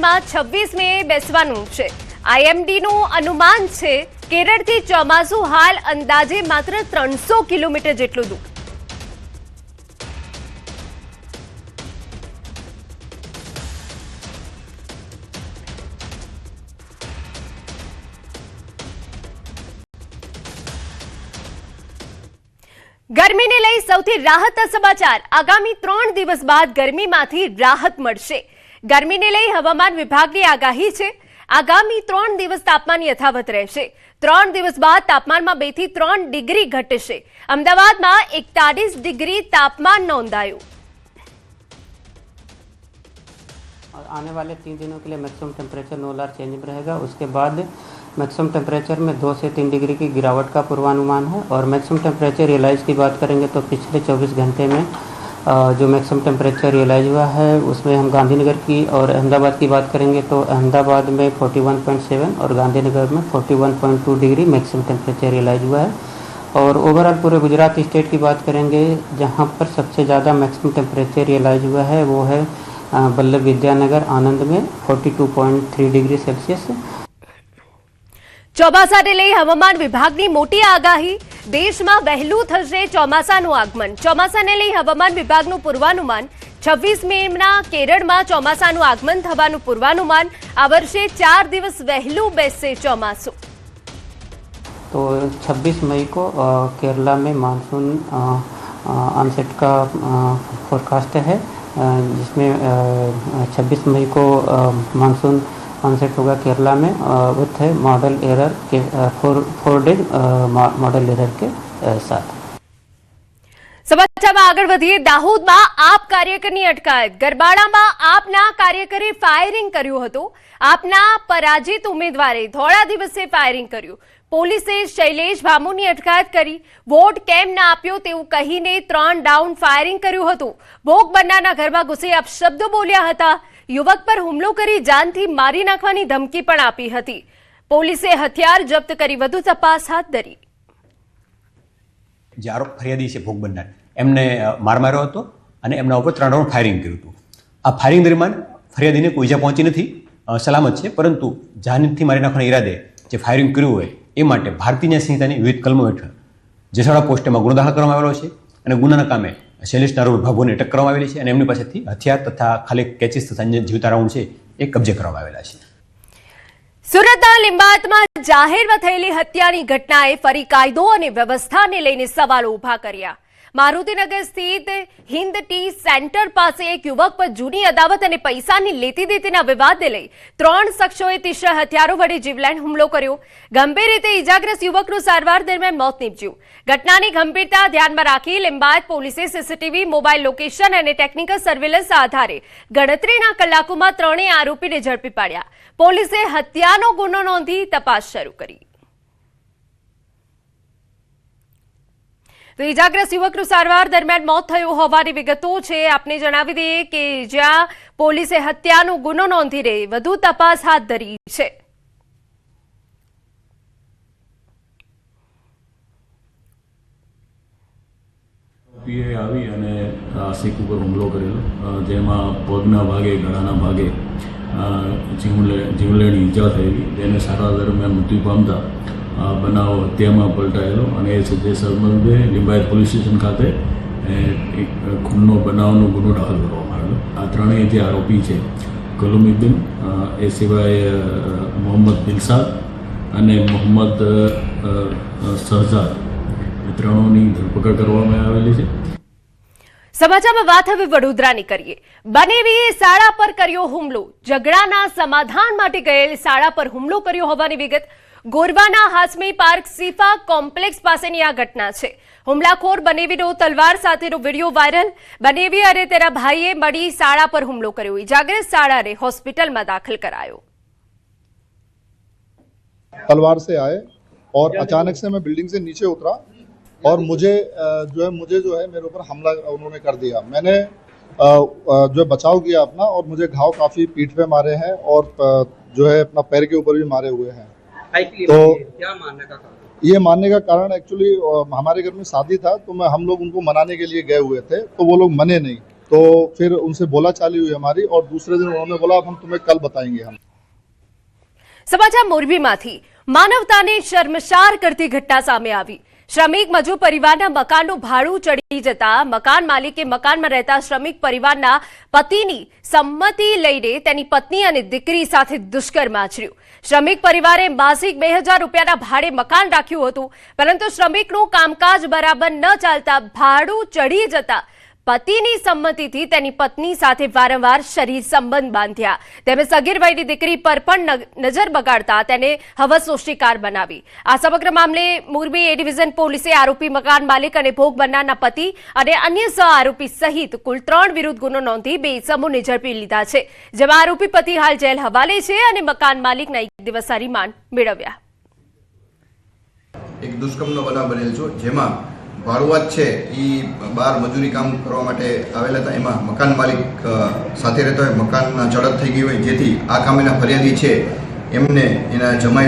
કેરળમાં 26 મે બેસવાનું છે। આઈએમડીનું અનુમાન છે કેરળથી ચોમાસું હાલ અંદાજે માત્ર 300 કિલોમીટર જેટલું દૂર। ગરમીને લઈ સૌથી રાહતના સમાચાર। આગામી 3 દિવસ બાદ ગરમીમાંથી રાહત મળશે। ગરમીને લઈ હવામાન વિભાગની આગાહી છે। આગામી 3 દિવસ તાપમાન યથાવત રહેશે। 3 દિવસ બાદ તાપમાનમાં 2 થી 3 ડિગ્રી ઘટશે। અમદાવાદમાં 41 ડિગ્રી તાપમાન નોંધાયું। आने वाले 3 दिनों के लिए मैक्सिमम टेम्परेचर नो लार चेंज रहेगा। उसके बाद मैक्सिमम टेम्परेचर में 2 से 3 डिग्री की गिरावट का पूर्वानुमान है। और मैक्सिमम टेम्परेचर रियलाइज की बात करेंगे तो पिछले 24 घंटे में जो मैक्सिमम टेम्परेचर रियलाइज हुआ है उसमें हम गांधीनगर की और अहमदाबाद की बात करेंगे तो अहमदाबाद में 41.7 और गांधीनगर में 41.2 डिग्री मैक्सिमम टेम्परेचर रियलाइज हुआ है। और ओवरऑल पूरे गुजरात स्टेट की बात करेंगे जहां पर सबसे ज़्यादा मैक्सिमम टेम्परेचर रियलाइज हुआ है वो है बल्लभ विद्यानगर आनंद में 42.3 डिग्री सेल्सियस। ચોમાસાને લઈ હવામાન વિભાગની મોટી આગાહી। દેશમાં વહેલું થશે ચોમાસાનું આગમન। ચોમાસાને લઈ હવામાન વિભાગનું પૂર્વાનુમાન 26 મેના કેરળમાં ચોમાસાનું આગમન થવાનું પૂર્વાનુમાન। આ વર્ષે 4 દિવસ વહેલું બેસશે ચોમાસું। तो 26 मई को केरला में मानसून ऑनसेट का फोरकास्ट है जिसमें 26 मई को मानसून ऑनसेट होगा केरला में विथ मॉडल एरर के 4 डेज मॉडल एरर के साथ। સમાચારમાં આગળ વધીએ। દાહોદમાં આપ કાર્યકરની અટકાયત। ગરબાડામાં આપના કાર્યકરે ફાયરિંગ કર્યું હતું। આપના પરાજિત ઉમેદવારે ધોળા દિવસે ફાયરિંગ કર્યું। પોલીસે શૈલેષ ભામુની અટકાયત કરી। વોટ કેમ ના આપ્યો તેવું કહીને 3 ડાઉન ફાયરિંગ કર્યું હતું। ભોગ બનનારના ઘરમાં ઘૂસી અપશબ્દો બોલ્યા હતા। યુવક પર હુમલો કરી જાનથી મારી નાખવાની ધમકી પણ આપી હતી। પોલીસે હથિયાર જપ્ત કરી વધુ તપાસ હાથ ધરી। જે આરોપ ફરિયાદી છે ભોગ બનનાર એમને માર માર્યો હતો અને એમના ઉપર 3 રાઉન્ડ ફાયરિંગ કર્યું હતું। આ ફાયરિંગ દરમિયાન ફરિયાદીને કોઈ ઇજા પહોંચી નથી, સલામત છે। પરંતુ જાનથી મારી નાખવાના ઈરાદે જે ફાયરિંગ કર્યું હોય એ માટે ભારતીય ન્યાય સંહિતાની વિવિધ કલમો હેઠળ જેસડા પોસ્ટેમાં ગુનો દાખલ કરવામાં આવેલો છે અને ગુનાના કામે શૈલેષના આરોપી ભાભોને અટક કરવામાં આવેલી છે અને એમની પાસેથી હથિયાર તથા ખાલી કેચીસ તથા અન્ય જીવતા રાઉન્ડ છે એ કબજે કરવામાં આવેલા છે। સુરતના લિંબાયતમાં જાહેરમાં થયેલી હત્યાની ઘટનાએ ફરી કાયદો અને વ્યવસ્થાને લઈને સવાલો ઊભા કર્યા। મારુતિનગર સ્થિત હિન્દ ટી સેન્ટર પાસે એક યુવક પર જૂની અદાવત અને પૈસાની લેતી દેતીના વિવાદને લઈ 3 શખ્સોએ તીક્ષ્ણ હથિયારો વડે જીવલેણ હુમલો કર્યો। ગંભીર રીતે ઇજાગ્રસ્ત યુવકનું સારવાર દરમિયાન મોત નીપજ્યું। ઘટનાની ગંભીરતા ધ્યાનમાં રાખી લિંબાયત પોલીસે સીસીટીવી, મોબાઈલ લોકેશન અને ટેકનિકલ સર્વેલન્સના આધારે ગણતરીના કલાકોમાં 3 આરોપીને ઝડપી પાડ્યા। પોલીસે હત્યાનો ગુનો નોંધી તપાસ શરૂ કરી। તો ઇજાગ્રસ્ત યુવકનું સારવાર દરમિયાન મોત થયું હોવાની વિગતો છે। આપને જણાવી દઈએ કે જ્યાં પોલીસે હત્યાનો ગુનો નોંધીને વધુ તપાસ હાથ ધરી છે। આવી અને આશિક ઉપર હુમલો કરેલો જેમાં પગના ભાગે, ગળાના ભાગે જીવલેણ ઈજા થયેલી, તેને સારવાર દરમિયાન મૃત્યુ પામતા બનાવ હત્યામાં પલટાયેલો અને એ છે જે સંબંધે લિંબાયત પોલીસ સ્ટેશન ખાતે એક ખૂનનો બનાવનો ગુનો દાખલ કરવામાં આવેલો। આ ત્રણેય જે આરોપી છે કલુમુદ્દીન, એ સિવાય મોહમ્મદ દિલશાદ અને મોહમ્મદ શહજાદ, એ ત્રણોની ધરપકડ કરવામાં આવેલી છે। સમાચારમાં વાત હવે વડોદરાની કરીએ। બનેવીએ શાળા પર કર્યો હુમલો। ઝઘડાના સમાધાન માટે ગયેલ શાળા પર હુમલો કર્યો હોવાની વિગત। ગોરવાના હાસમી પાર્ક સીફા કોમ્પ્લેક્સ પાસેની આ ઘટના છે। હુમલાખોર બનેવીનો તલવાર સાથેનો વિડીયો વાયરલ। બનેવી અને તેના ભાઈએ મળી શાળા પર હુમલો કર્યો। ઇજાગ્રસ્ત શાળાને હોસ્પિટલમાં દાખલ કરાયો। तलवार से आए और अचानक से मैं बिल्डिंग से नीचे उतरा और मुझे जो है मेरे ऊपर हमला उन्होंने कर दिया। मैंने जो बचाव किया अपना और मुझे घाव काफ़ी पीठ पे मारे हैं और जो है अपना पैर के ऊपर भी मारे हुए हैं। तो क्या मानने का कारण? ये मानने का कारण एक्चुअली हमारे घर में शादी था तो हम लोग उनको मनाने के लिए गए हुए थे तो वो लोग मने नहीं, तो तो फिर उनसे बोला चाली हुई हमारी और दूसरे दिन उन्होंने बोला अब हम तुम्हें कल बताएंगे हम। સમાચાર મોરબીમાંથી માનવતાને શર્મસાર કરતી ઘટના સામે આવી। શ્રમિક મજૂર પરિવારના મકાનનું ભાડું ચડી જતા મકાન માલિકે મકાનમાં રહેતા શ્રમિક પરિવારના પતિની સંમતિ લઈને તેની પત્ની અને દીકરી સાથે દુષ્કર્મ આચર્યું। શ્રમિક પરિવારે માસિક 2000 રૂપિયાના ભાડે મકાન રાખ્યું હતું, પરંતુ શ્રમિકનું કામકાજ બરાબર ન ચાલતા ભાડું ચડી જતા પતિની સંમતિથી તેની પત્ની સાથે વારંવાર શરીર સંબંધ બાંધ્યા। તેમજ સગીર વયની દીકરી પર પણ નજર બગાડતા તેને હવસનો શિકાર બનાવી। આ સમગ્ર મામલે મોરબી એ ડિવિઝન પોલીસે આરોપી મકાન માલિક અને ભોગ બનનારના પતિ અને અન્ય સહ આરોપી સહિત કુલ 3 વિરુદ્ધ ગુનો નોંધી 2 ઇસમોને ઝડપી લીધા છે, જેમાં આરોપી પતિ હાલ જેલ હવાલે છે અને મકાન માલિકના 1 દિવસના રિમાન્ડ મેળવ્યા। એક દુષ્કર્મનો બનાવ બનેલ છે, જેમાં ભાડુઆત છે એ બહાર મજૂરી કામ કરવા માટે આવેલા હતા। એમાં મકાન માલિક સાથે રહેતા હોય, મકાનમાં ઝડપ થઈ ગઈ હોય, જેથી આ કામેના ફરિયાદી છે એમને એના જમાઈ